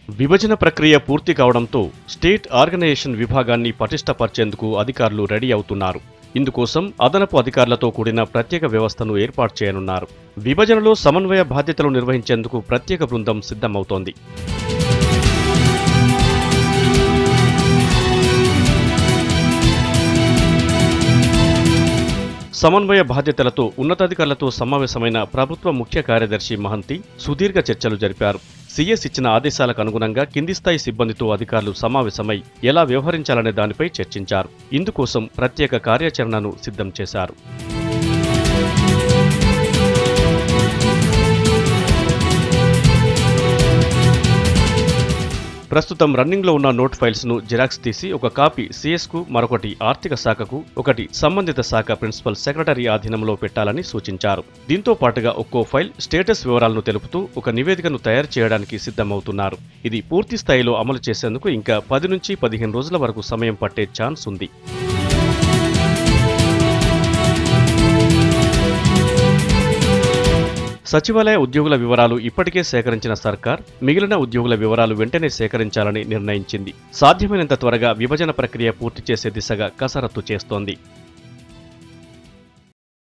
విభజన ప్రక్రియ పూర్తి కావడంతో స్టేట్ ఆర్గనైజేషన్ విభాగాన్ని పటిష్టపర్చేందుకు అధికారులు రెడీ అవుతున్నారు. ఇందుకోసం అదనపు అధికారులతో కూడిన ప్రత్యేక వ్యవస్థను ఏర్పాటు చేయనున్నారు. విభజనలో సమన్వయ బాధ్యతలు నిర్వహించేందుకు ప్రత్యేక బృందం సిద్ధమవుతోంది. సమన్వయ బాధ్యతలతో ఉన్నతాధికారులతో సమావేశమైన ప్రభుత్వ ముఖ్య కార్యదర్శి మహంతి సుదీర్ఘ చర్చలు జరిపారు. సీఎస్ ఇచ్చిన ఆదేశాలకు అనుగుణంగా కింది స్థాయి సిబ్బందితో అధికారులు సమావేశమై ఎలా వ్యవహరించాలనే దానిపై చర్చించారు. ఇందుకోసం ప్రత్యేక కార్యాచరణను సిద్ధం చేశారు. ప్రస్తుతం రన్నింగ్లో ఉన్న నోట్ ఫైల్స్ను జిరాక్స్ తీసి ఒక కాపీ సీఎస్కు, మరొకటి ఆర్థిక శాఖకు, ఒకటి సంబంధిత శాఖ ప్రిన్సిపల్ సెక్రటరీ ఆధీనంలో పెట్టాలని సూచించారు. దీంతో పాటుగా ఒక్కో ఫైల్ స్టేటస్ వివరాలను తెలుపుతూ ఒక నివేదికను తయారు చేయడానికి సిద్ధమవుతున్నారు. ఇది పూర్తి స్థాయిలో అమలు చేసేందుకు ఇంకా 10 నుంచి 15 రోజుల వరకు సమయం పట్టే ఛాన్స్ ఉంది. సచివాలయ ఉద్యోగుల వివరాలు ఇప్పటికే సేకరించిన సర్కార్ మిగిలిన ఉద్యోగుల వివరాలు వెంటనే సేకరించాలని నిర్ణయించింది. సాధ్యమైనంత త్వరగా విభజన ప్రక్రియ పూర్తి చేసే దిశగా కసరత్తు చేస్తోంది.